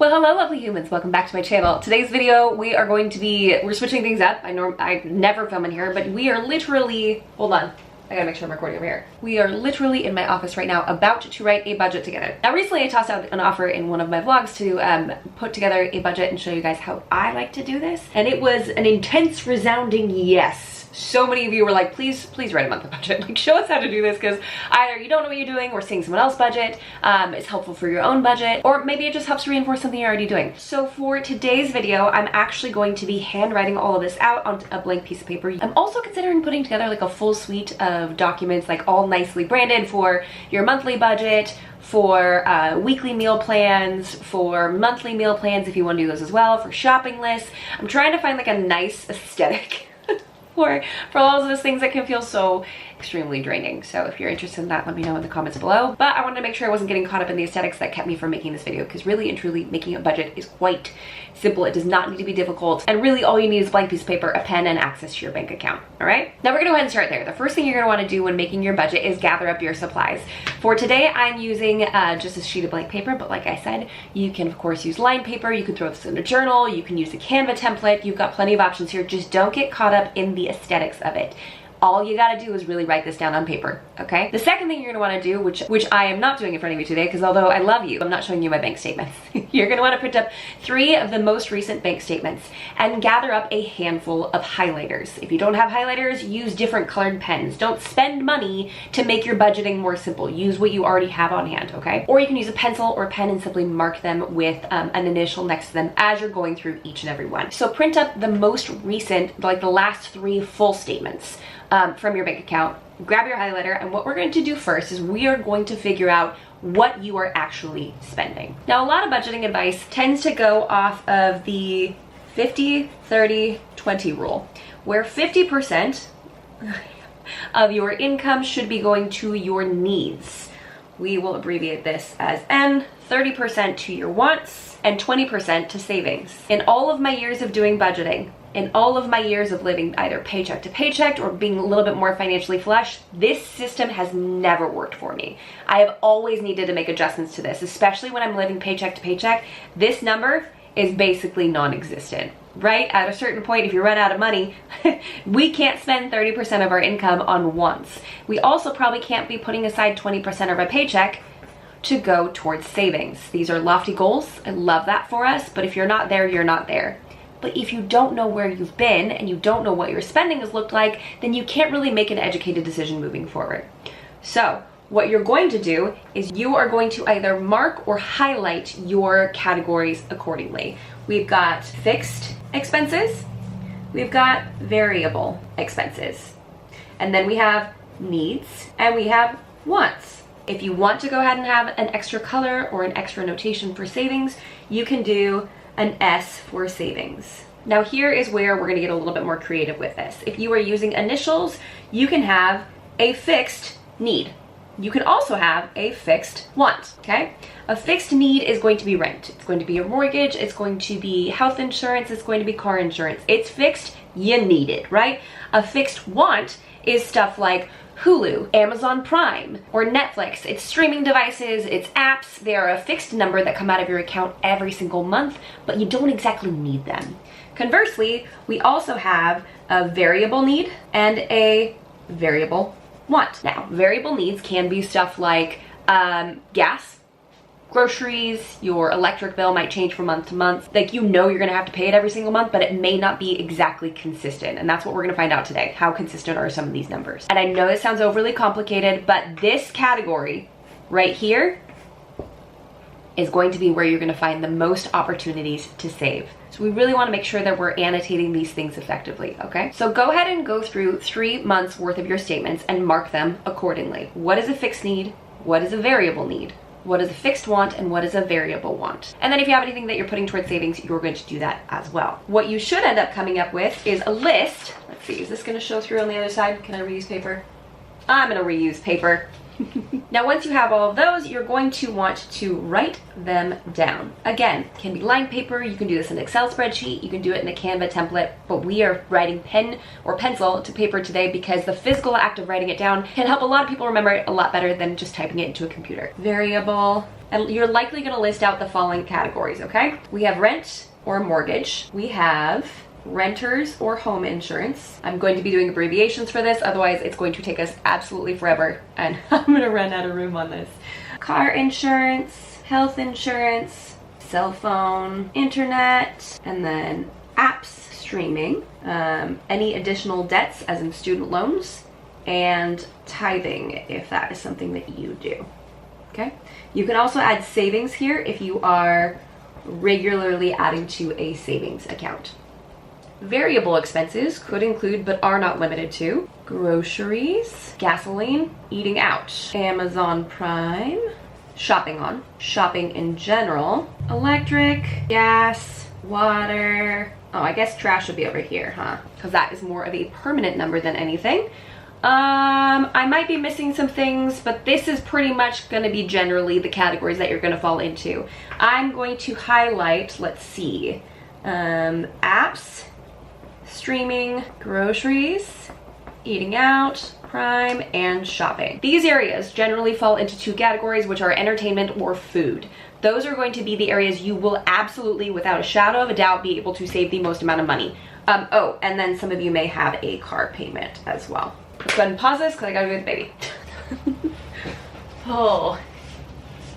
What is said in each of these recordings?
Well, hello lovely humans, welcome back to my channel. Today's video, we're switching things up. I never film in here, but we are literally, hold on, I gotta make sure I'm recording over here. We are literally in my office right now about to write a budget together. Now recently I tossed out an offer in one of my vlogs to put together a budget and show you guys how I like to do this. And it was an intense resounding yes. So many of you were like, please write a monthly budget. Like, show us how to do this, because either you don't know what you're doing or seeing someone else's budget is helpful for your own budget, or maybe it just helps reinforce something you're already doing. So for today's video, I'm actually going to be handwriting all of this out on a blank piece of paper. I'm also considering putting together like a full suite of documents, like all nicely branded for your monthly budget, for weekly meal plans, for monthly meal plans if you want to do those as well, for shopping lists. I'm trying to find like a nice aesthetic for all of those things that can feel so extremely draining. So if you're interested in that, let me know in the comments below. But I wanted to make sure I wasn't getting caught up in the aesthetics that kept me from making this video, because really and truly making a budget is quite simple. It does not need to be difficult, and really all you need is a blank piece of paper, a pen, and access to your bank account. All right, now we're gonna go ahead and start there. The first thing you're gonna want to do when making your budget is gather up your supplies. For today, I'm using just a sheet of blank paper, but like I said, you can of course use lined paper, you can throw this in a journal, you can use a Canva template. You've got plenty of options here. Just don't get caught up in the aesthetics of it. All you gotta do is really write this down on paper, okay? The second thing you're gonna wanna do, which I am not doing in front of you today, because although I love you, I'm not showing you my bank statements. You're gonna wanna print up 3 of the most recent bank statements and gather up a handful of highlighters. If you don't have highlighters, use different colored pens. Don't spend money to make your budgeting more simple. Use what you already have on hand, okay? Or you can use a pencil or a pen and simply mark them with an initial next to them as you're going through each and every one. So print up the most recent, like the last 3 full statements from your bank account. Grab your highlighter, and what we're going to do first is we are going to figure out what you are actually spending. Now, a lot of budgeting advice tends to go off of the 50-30-20 rule, where 50% of your income should be going to your needs. We will abbreviate this as N, 30% to your wants, and 20% to savings. In all of my years of doing budgeting, in all of my years of living either paycheck to paycheck or being a little bit more financially flush, this system has never worked for me. I have always needed to make adjustments to this, especially when I'm living paycheck to paycheck. This number is basically non-existent, right? At a certain point, if you run out of money, we can't spend 30% of our income on wants. We also probably can't be putting aside 20% of our paycheck to go towards savings. These are lofty goals. I love that for us, but if you're not there, you're not there. But if you don't know where you've been and you don't know what your spending has looked like, then you can't really make an educated decision moving forward. So what you're going to do is you are going to either mark or highlight your categories accordingly. We've got fixed expenses, we've got variable expenses, and then we have needs and we have wants. If you want to go ahead and have an extra color or an extra notation for savings, you can do an S for savings. Now here is where we're gonna get a little bit more creative with this. If you are using initials, you can have a fixed need. You can also have a fixed want, okay? A fixed need is going to be rent. It's going to be a mortgage, it's going to be health insurance, it's going to be car insurance. It's fixed, you need it, right? A fixed want is stuff like Hulu, Amazon Prime, or Netflix. It's streaming devices, it's apps. They are a fixed number that come out of your account every single month, but you don't exactly need them. Conversely, we also have a variable need and a variable want. Now, variable needs can be stuff like gas, groceries, your electric bill might change from month to month. Like, you know you're gonna have to pay it every single month, but it may not be exactly consistent. And that's what we're gonna find out today. How consistent are some of these numbers? And I know this sounds overly complicated, but this category right here is going to be where you're gonna find the most opportunities to save. So we really wanna make sure that we're annotating these things effectively, okay? So go ahead and go through 3 months worth of your statements and mark them accordingly. What is a fixed need? What is a variable need? What is a fixed want and what is a variable want? And then if you have anything that you're putting towards savings, you're going to do that as well. What you should end up coming up with is a list. Let's see, is this gonna show through on the other side? Can I reuse paper? I'm gonna reuse paper. Now, once you have all of those, you're going to want to write them down. Again, can be lined paper. You can do this in an Excel spreadsheet. You can do it in a Canva template, but we are writing pen or pencil to paper today because the physical act of writing it down can help a lot of people remember it a lot better than just typing it into a computer. Variable, and you're likely going to list out the following categories, okay? We have rent or mortgage. We have renters or home insurance. I'm going to be doing abbreviations for this, otherwise it's going to take us absolutely forever and I'm gonna run out of room on this. Car insurance, health insurance, cell phone, internet, and then apps, streaming, any additional debts as in student loans, and tithing if that is something that you do. Okay, you can also add savings here if you are regularly adding to a savings account. Variable expenses could include, but are not limited to, groceries, gasoline, eating out, Amazon Prime, shopping in general, electric, gas, water. Oh, I guess trash would be over here, huh? Because that is more of a permanent number than anything. I might be missing some things, but this is pretty much going to be generally the categories that you're going to fall into. I'm going to highlight, let's see, apps, streaming, groceries, eating out, Prime, and shopping. These areas generally fall into two categories, which are entertainment or food. Those are going to be the areas you will absolutely, without a shadow of a doubt, be able to save the most amount of money. Oh, and then some of you may have a car payment as well. Let's go ahead and pause this because I gotta go with the baby. Oh.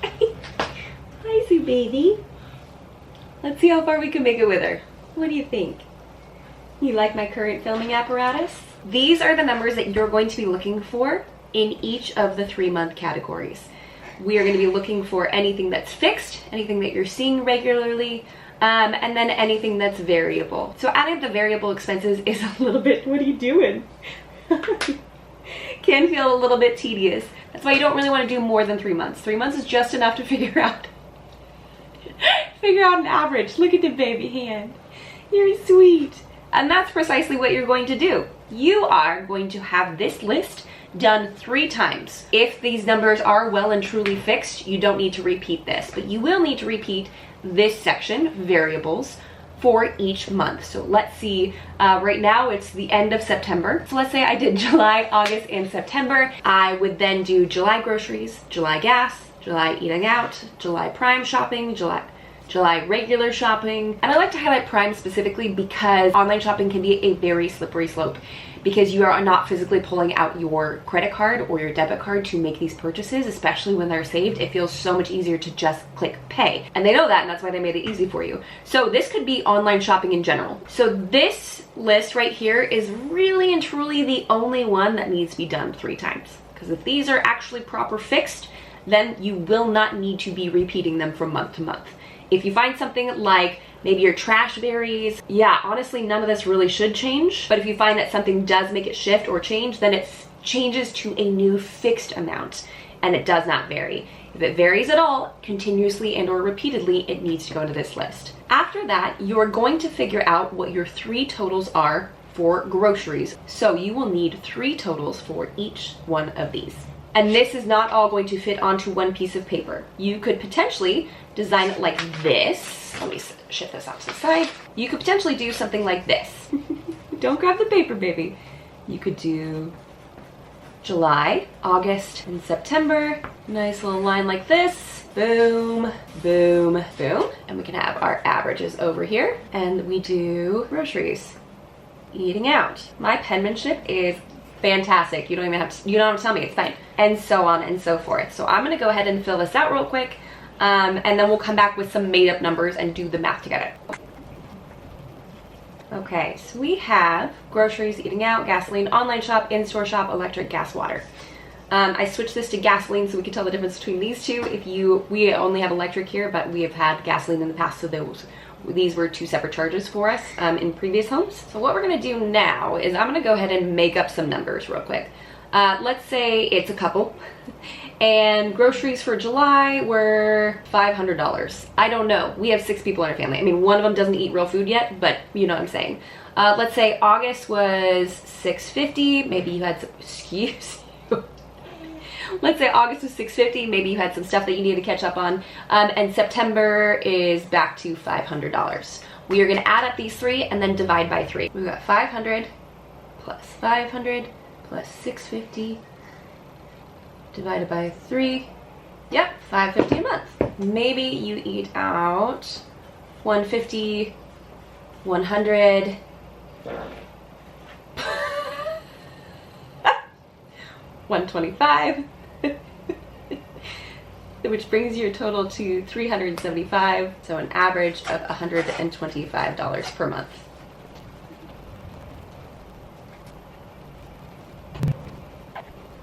Hi, Sue baby. Let's see how far we can make it with her. What do you think? You like my current filming apparatus? These are the numbers that you're going to be looking for in each of the 3-month categories. We are going to be looking for anything that's fixed, anything that you're seeing regularly, and then anything that's variable. So adding up the variable expenses is a little bit, what are you doing? Can feel a little bit tedious. That's why you don't really want to do more than 3 months. 3 months is just enough to figure out an average. Look at the baby hand. You're sweet. And that's precisely what you're going to do. You are going to have this list done 3 times. If these numbers are well and truly fixed, you don't need to repeat this, but you will need to repeat this section, variables, for each month. So let's see, right now it's the end of September. So let's say I did July, August, and September. I would then do July groceries, July gas, July eating out, July Prime shopping, July regular shopping. And I like to highlight Prime specifically because online shopping can be a very slippery slope because you are not physically pulling out your credit card or your debit card to make these purchases, especially when they're saved. It feels so much easier to just click pay. And they know that, and that's why they made it easy for you. So this could be online shopping in general. So this list right here is really and truly the only one that needs to be done 3 times. Because if these are actually proper fixed, then you will not need to be repeating them from month to month. If you find something like maybe your trash varies, yeah, honestly, none of this really should change. But if you find that something does make it shift or change, then it changes to a new fixed amount and it does not vary. If it varies at all, continuously and or repeatedly, it needs to go into this list. After that, you're going to figure out what your 3 totals are for groceries. So you will need 3 totals for each one of these. And this is not all going to fit onto one piece of paper. You could potentially design it like this. Let me shift this off to the side. You could potentially do something like this. Don't grab the paper, baby. You could do July, August, and September. Nice little line like this. Boom, boom, boom. And we can have our averages over here. And we do groceries, eating out. My penmanship is fantastic. You don't even have to tell me, it's fine. And so on and so forth. So I'm gonna go ahead and fill this out real quick, and then we'll come back with some made up numbers and do the math together. Okay, so we have groceries, eating out, gasoline, online shop, in-store shop, electric, gas, water. I switched this to gasoline so we can tell the difference between these two. We only have electric here, but we have had gasoline in the past, so these were 2 separate charges for us in previous homes. So what we're gonna do now is I'm gonna go ahead and make up some numbers real quick. Let's say it's a couple and groceries for July were $500. I don't know. We have 6 people in our family. I mean, one of them doesn't eat real food yet, but you know what I'm saying. Let's say August was $650. Maybe you had some, excuse you. let's say August was $650, maybe you had some stuff that you need to catch up on, and September is back to $500. We are gonna add up these three and then divide by 3. We've got 500 plus 500 plus 650 divided by 3. Yep, $550 a month. Maybe you eat out 150, 100, $125, which brings your total to $375, so an average of $125 per month.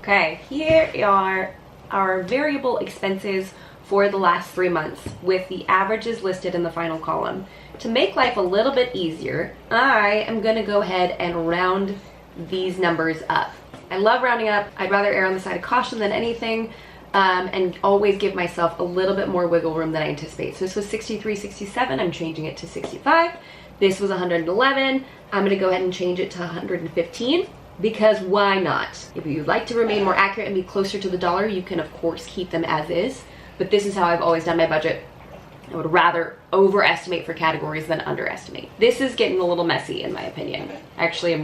Okay, here are our variable expenses for the last 3 months with the averages listed in the final column. To make life a little bit easier, I am going to go ahead and round these numbers up. I love rounding up. I'd rather err on the side of caution than anything, and always give myself a little bit more wiggle room than I anticipate. So this was 63.67. I'm changing it to 65. This was 111. I'm going to go ahead and change it to 115. Because why not? If you'd like to remain more accurate and be closer to the dollar, you can of course keep them as is, but this is how I've always done my budget. I would rather overestimate for categories than underestimate. This is getting a little messy in my opinion. Actually,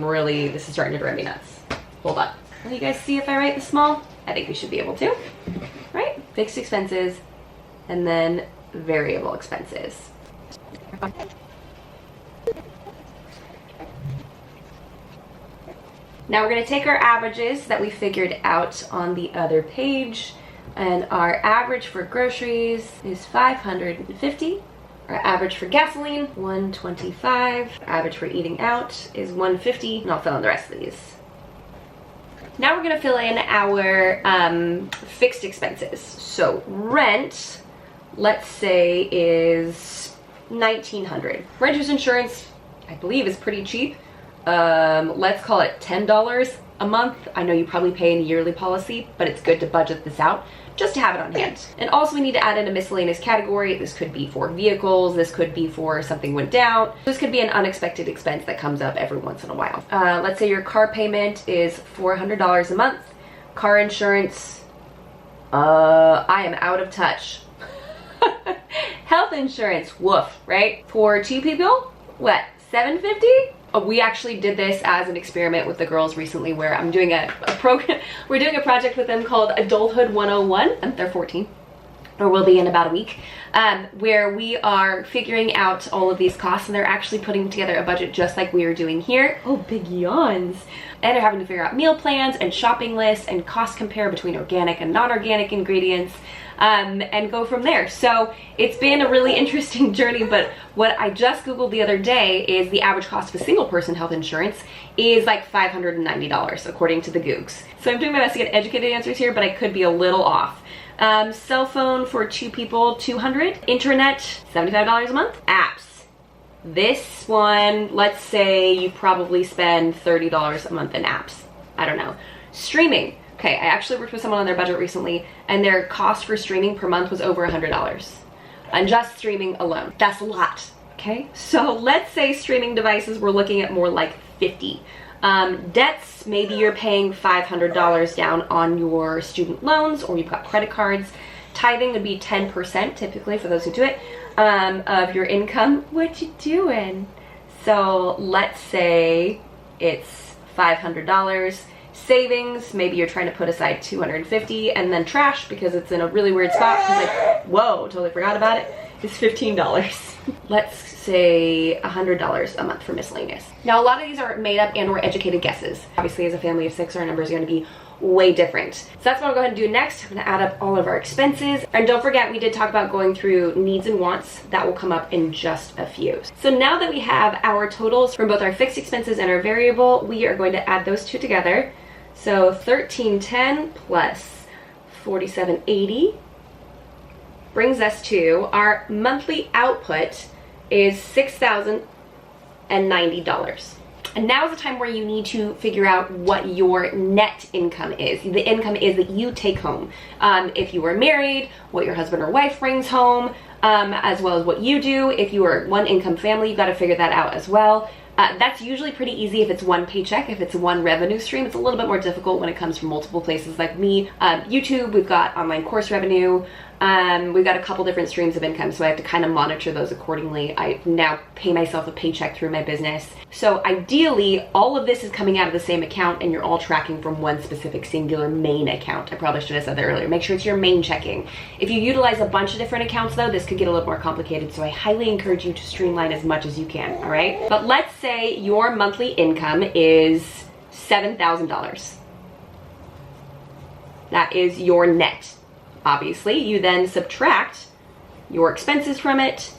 this is starting to drive me nuts. Hold on. Will you guys see if I write this small? I think we should be able to, right? Fixed expenses and then variable expenses. Now we're going to take our averages that we figured out on the other page, and our average for groceries is $550. Our average for gasoline, $125. Our average for eating out is $150, and I'll fill in the rest of these. Now we're going to fill in our fixed expenses. So rent, let's say, is $1,900. Renter's insurance, I believe, is pretty cheap. Let's call it $10 a month. I know you probably pay in a yearly policy, but it's good to budget this out just to have it on hand. And also we need to add in a miscellaneous category. This could be for vehicles, this could be for something went down. This could be an unexpected expense that comes up every once in a while. Let's say your car payment is $400 a month. Car insurance, I am out of touch. Health insurance, woof, right? For 2 people, what, $750? We actually did this as an experiment with the girls recently, where I'm doing a program. We're doing a project with them called Adulthood 101, and they're 14, or will be in about a week, where we are figuring out all of these costs, and they're actually putting together a budget just like we are doing here. Oh, big yawns. And they're having to figure out meal plans and shopping lists and cost compare between organic and non-organic ingredients, and go from there. So it's been a really interesting journey, but what I just Googled the other day is the average cost of a single person health insurance is like $590 according to the Googs. So I'm doing my best to get educated answers here, but I could be a little off. Cell phone for 2 people, $200. Internet, $75 a month. Apps. This one, let's say you probably spend $30 a month in apps. I don't know. Streaming. Okay, I actually worked with someone on their budget recently, and their cost for streaming per month was over $100. And just streaming alone. That's a lot, okay? So let's say streaming devices, we're looking at more like 50. Debts, maybe you're paying $500 down on your student loans, or you've got credit cards. Tithing would be 10% typically for those who do it, of your income. What you doing? So let's say it's $500. Savings, maybe you're trying to put aside $250, and then trash, because it's in a really weird spot, because like, whoa, totally forgot about it, is $15. Let's say $100 a month for miscellaneous. Now, a lot of these are made up and or educated guesses. Obviously, as a family of 6, our numbers are going to be way different. So that's what I'll go ahead and do next. I'm going to add up all of our expenses. And don't forget, we did talk about going through needs and wants. That will come up in just a few. So now that we have our totals from both our fixed expenses and our variable, we are going to add those two together. So $1,310 plus $4,780 brings us to our monthly output is $6,090. And now is the time where you need to figure out what your net income is. The income is that you take home. If you are married, what your husband or wife brings home, as well as what you do. If you are one income family, you've got to figure that out as well. That's usually pretty easy if it's one paycheck. If it's one revenue stream, it's a little bit more difficult when it comes from multiple places like me. YouTube, we've got online course revenue. We've got a couple different streams of income, so I have to kind of monitor those accordingly. I now pay myself a paycheck through my business. So ideally, all of this is coming out of the same account and you're all tracking from one specific singular main account. I probably should have said that earlier. Make sure it's your main checking. If you utilize a bunch of different accounts though, this could get a little more complicated, so I highly encourage you to streamline as much as you can, all right? But let's say your monthly income is $7,000. That is your net. Obviously, you then subtract your expenses from it,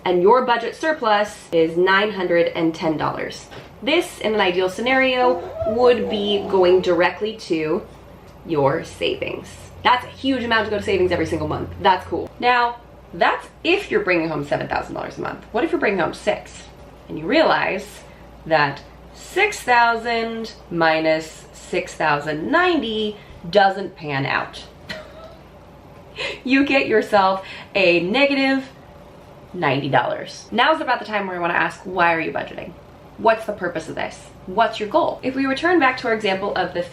and your budget surplus is $910. This, in an ideal scenario, would be going directly to your savings. That's a huge amount to go to savings every single month. That's cool. Now, that's if you're bringing home $7,000 a month. What if you're bringing home $6,000? And you realize that $6,000 minus $6,090 doesn't pan out. You get yourself a negative $90. Now's about the time where I want to ask, why are you budgeting? What's the purpose of this? What's your goal? If we return back to our example of the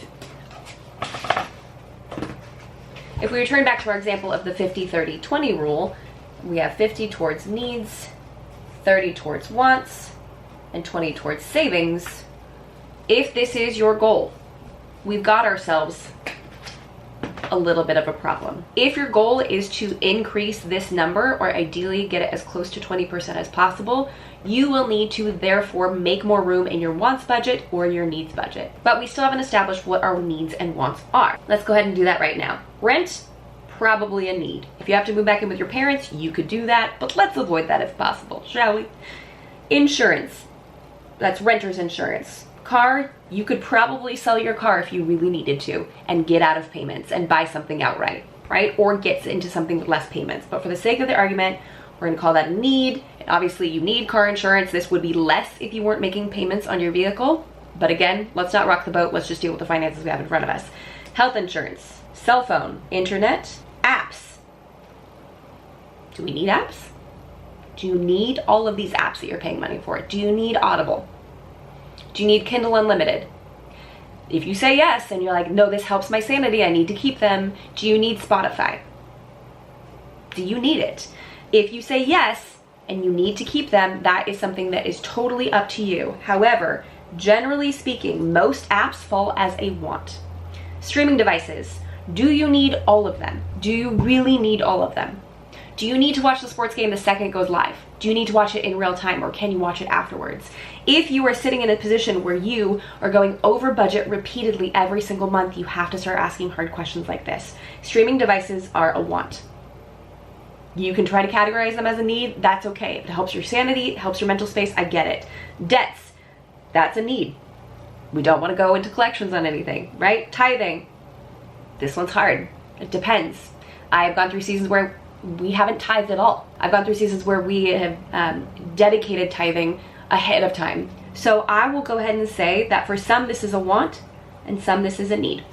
50-30-20 rule, we have 50 towards needs, 30 towards wants, and 20 towards savings. If this is your goal, we've got ourselves a little bit of a problem. If your goal is to increase this number, or ideally get it as close to 20% as possible, you will need to therefore make more room in your wants budget or your needs budget. But we still haven't established what our needs and wants are. Let's go ahead and do that right now. Rent, probably a need. If you have to move back in with your parents, you could do that, but let's avoid that if possible, shall we? Insurance, that's renter's insurance. Car, you could probably sell your car if you really needed to and get out of payments and buy something outright, right? Or get into something with less payments. But for the sake of the argument, we're gonna call that a need. And obviously you need car insurance. This would be less if you weren't making payments on your vehicle. But again, let's not rock the boat. Let's just deal with the finances we have in front of us. Health insurance, cell phone, internet, apps. Do we need apps? Do you need all of these apps that you're paying money for? Do you need Audible? Do you need Kindle Unlimited? If you say yes and you're like, no, this helps my sanity, I need to keep them, do you need Spotify? Do you need it? If you say yes and you need to keep them, that is something that is totally up to you. However, generally speaking, most apps fall as a want. Streaming devices, do you need all of them? Do you really need all of them? Do you need to watch the sports game the second it goes live? Do you need to watch it in real time, or can you watch it afterwards? If you are sitting in a position where you are going over budget repeatedly every single month, you have to start asking hard questions like this. Streaming devices are a want. You can try to categorize them as a need, that's okay. If it helps your sanity, it helps your mental space, I get it. Debts, that's a need. We don't want to go into collections on anything, right? Tithing, this one's hard. It depends. I've gone through seasons where we haven't tithed at all. I've gone through seasons where we have dedicated tithing ahead of time. So I will go ahead and say that for some this is a want and some this is a need.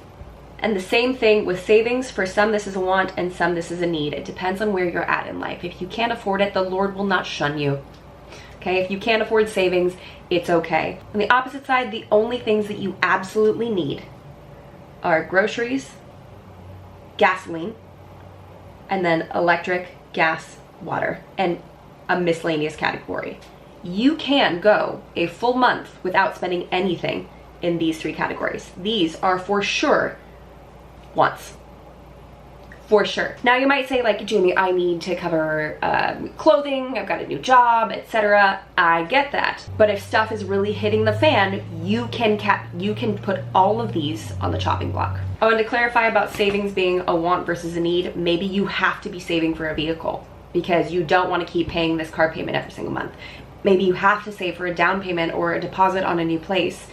And the same thing with savings. For some this is a want and some this is a need. It depends on where you're at in life. If you can't afford it, the Lord will not shun you. Okay, if you can't afford savings, it's okay. On the opposite side, the only things that you absolutely need are groceries, gasoline, and then electric, gas, water, and a miscellaneous category. You can go a full month without spending anything in these three categories. These are for sure wants. For sure. Now you might say, like, Jamie, I need to cover clothing, I've got a new job, etc. I get that. But if stuff is really hitting the fan, you can put all of these on the chopping block. Oh, and to clarify about savings being a want versus a need, maybe you have to be saving for a vehicle because you don't want to keep paying this car payment every single month. Maybe you have to save for a down payment or a deposit on a new place.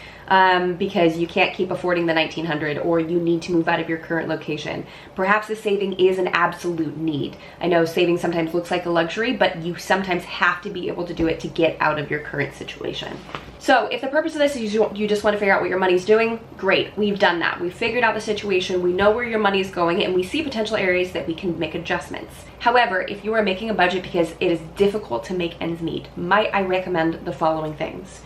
because you can't keep affording the $1,900 or you need to move out of your current location. Perhaps the saving is an absolute need. I know saving sometimes looks like a luxury, but you sometimes have to be able to do it to get out of your current situation. So if the purpose of this is you just want to figure out what your money's doing, great, we've done that. We've figured out the situation, we know where your money is going, and we see potential areas that we can make adjustments. However, if you are making a budget because it is difficult to make ends meet, might I recommend the following things.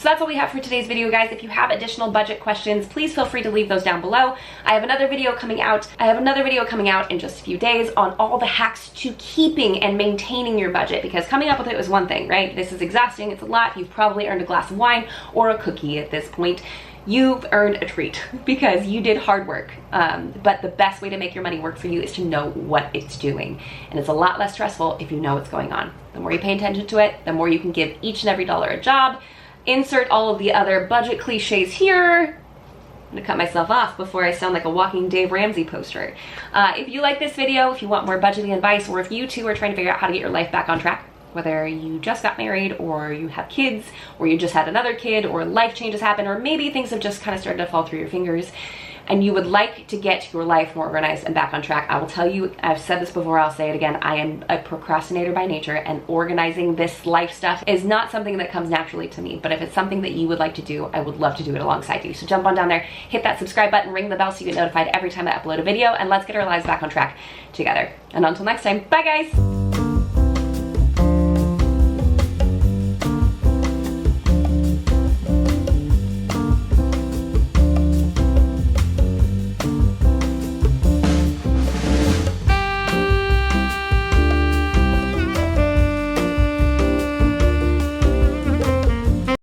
That's all we have for today's video, guys. If you have additional budget questions, please feel free to leave those down below. I have another video coming out in just a few days on all the hacks to keeping and maintaining your budget, because coming up with it was one thing, right? This is exhausting, it's a lot. You've probably earned a glass of wine or a cookie at this point. You've earned a treat because you did hard work. But the best way to make your money work for you is to know what it's doing. And it's a lot less stressful if you know what's going on. The more you pay attention to it, the more you can give each and every dollar a job. Insert all of the other budget cliches here. I'm gonna cut myself off before I sound like a walking Dave Ramsey poster. If you like this video, if you want more budgeting advice, or if you too are trying to figure out how to get your life back on track, whether you just got married or you have kids or you just had another kid or life changes happen, or maybe things have just kind of started to fall through your fingers and you would like to get your life more organized and back on track, I will tell you, I've said this before, I'll say it again, I am a procrastinator by nature, and organizing this life stuff is not something that comes naturally to me. But if it's something that you would like to do, I would love to do it alongside you. So jump on down there, hit that subscribe button, ring the bell so you get notified every time I upload a video, and let's get our lives back on track together. And until next time, bye guys!